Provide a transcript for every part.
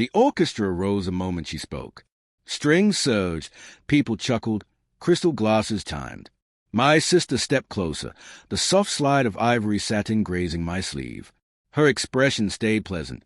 The orchestra rose the moment she spoke. Strings surged, people chuckled, crystal glasses chimed. My sister stepped closer, the soft slide of ivory satin grazing my sleeve. Her expression stayed pleasant,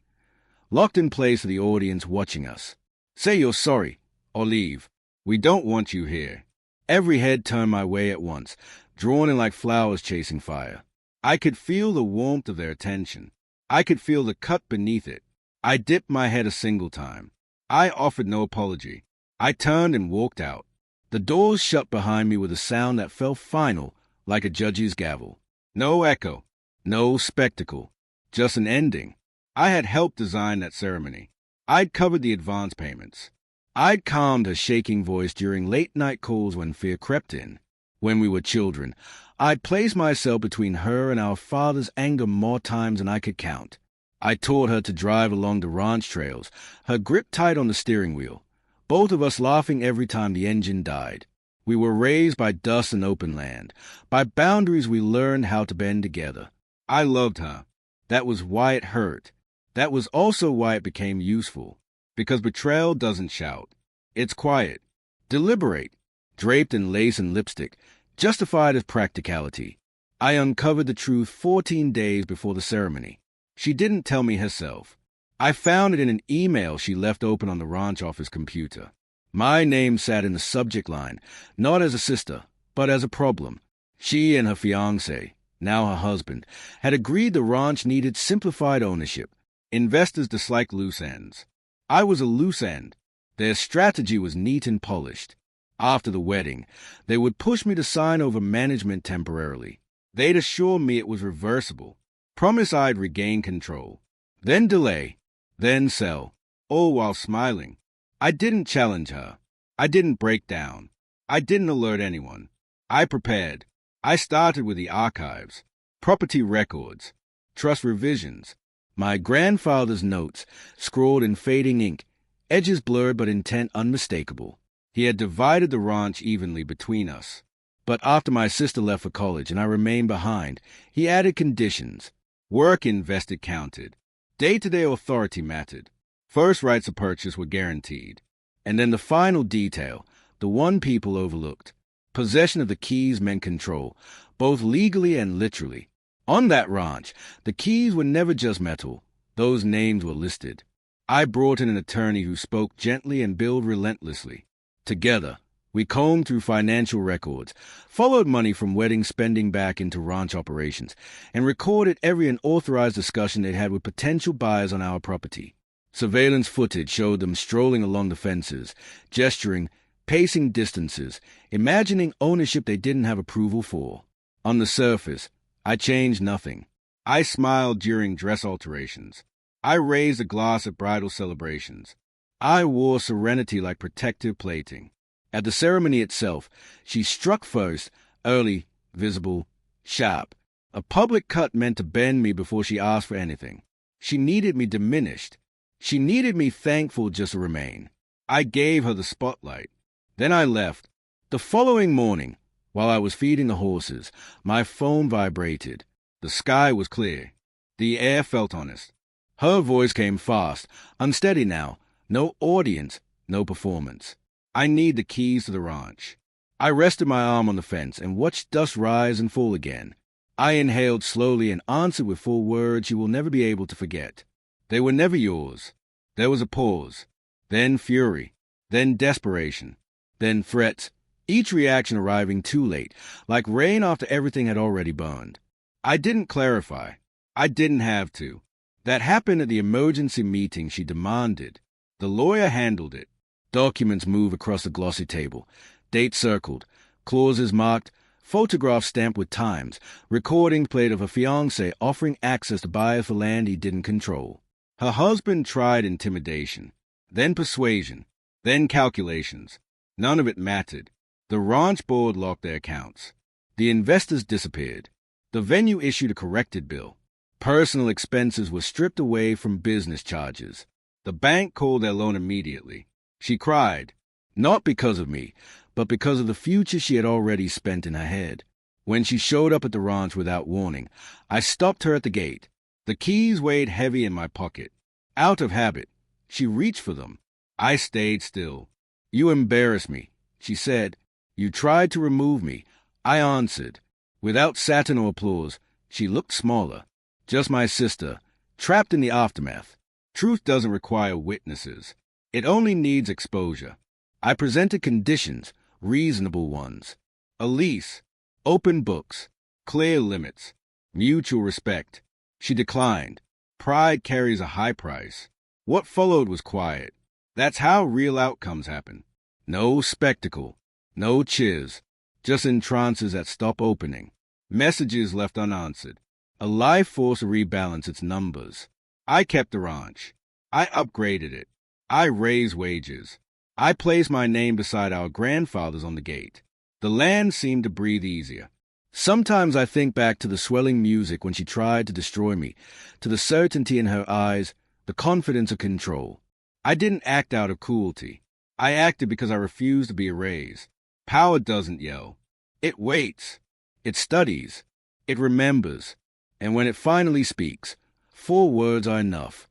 locked in place to the audience watching us. Say you're sorry, or leave. We don't want you here. Every head turned my way at once, drawn in like flowers chasing fire. I could feel the warmth of their attention. I could feel the cut beneath it. I dipped my head a single time. I offered no apology. I turned and walked out. The doors shut behind me with a sound that felt final, like a judge's gavel. No echo, no spectacle, just an ending. I had helped design that ceremony. I'd covered the advance payments. I'd calmed her shaking voice during late-night calls when fear crept in. When we were children, I'd placed myself between her and our father's anger more times than I could count. I taught her to drive along the ranch trails, her grip tight on the steering wheel, both of us laughing every time the engine died. We were raised by dust and open land, by boundaries we learned how to bend together. I loved her. That was why it hurt. That was also why it became useful. Because betrayal doesn't shout. It's quiet, deliberate, draped in lace and lipstick, justified as practicality. I uncovered the truth 14 days before the ceremony. She didn't tell me herself. I found it in an email she left open on the ranch office computer. My name sat in the subject line, not as a sister, but as a problem. She and her fiancé, now her husband, had agreed the ranch needed simplified ownership. Investors disliked loose ends. I was a loose end. Their strategy was neat and polished. After the wedding, they would push me to sign over management temporarily. They'd assure me it was reversible, promise I'd regain control, then delay, then sell, all while smiling. I didn't challenge her. I didn't break down. I didn't alert anyone. I prepared. I started with the archives, property records, trust revisions, my grandfather's notes, scrawled in fading ink, edges blurred but intent unmistakable. He had divided the ranch evenly between us. But after my sister left for college and I remained behind, he added conditions. Work invested counted. Day-to-day authority mattered. First rights of purchase were guaranteed. And then the final detail, the one people overlooked. Possession of the keys meant control, both legally and literally. On that ranch, the keys were never just metal. Those names were listed. I brought in an attorney who spoke gently and billed relentlessly. Together, we combed through financial records, followed money from wedding spending back into ranch operations, and recorded every unauthorized discussion they'd had with potential buyers on our property. Surveillance footage showed them strolling along the fences, gesturing, pacing distances, imagining ownership they didn't have approval for. On the surface, I changed nothing. I smiled during dress alterations. I raised a glass at bridal celebrations. I wore serenity like protective plating. At the ceremony itself, she struck first, early, visible, sharp. A public cut meant to bend me before she asked for anything. She needed me diminished. She needed me thankful just to remain. I gave her the spotlight. Then I left. The following morning, while I was feeding the horses, my phone vibrated. The sky was clear. The air felt honest. Her voice came fast, unsteady now. No audience, no performance. I need the keys to the ranch. I rested my arm on the fence and watched dust rise and fall again. I inhaled slowly and answered with full words you will never be able to forget. They were never yours. There was a pause, then fury, then desperation, then threats, each reaction arriving too late, like rain after everything had already burned. I didn't clarify. I didn't have to. That happened at the emergency meeting she demanded. The lawyer handled it. Documents moved across the glossy table, dates circled, clauses marked, photographs stamped with times, recordings played of her fiancé offering access to buyers for land he didn't control. Her husband tried intimidation, then persuasion, then calculations. None of it mattered. The ranch board locked their accounts. The investors disappeared. The venue issued a corrected bill. Personal expenses were stripped away from business charges. The bank called their loan immediately. She cried, not because of me, but because of the future she had already spent in her head. When she showed up at the ranch without warning, I stopped her at the gate. The keys weighed heavy in my pocket. Out of habit, She reached for them. I stayed still. You embarrass me, she said. You tried to remove me. I answered. Without satin or applause, she looked smaller. Just my sister, trapped in the aftermath. Truth doesn't require witnesses. It only needs exposure. I presented conditions, reasonable ones. A lease, open books, clear limits, mutual respect. She declined. Pride carries a high price. What followed was quiet. That's how real outcomes happen. No spectacle, no cheers, just entrances that stop opening. Messages left unanswered. A life force to rebalance its numbers. I kept the ranch. I upgraded it. I raised wages. I placed my name beside our grandfather's on the gate. The land seemed to breathe easier. Sometimes I think back to the swelling music when she tried to destroy me, to the certainty in her eyes, the confidence of control. I didn't act out of cruelty. I acted because I refused to be erased. Power doesn't yell. It waits. It studies. It remembers. And when it finally speaks, 4 words are enough.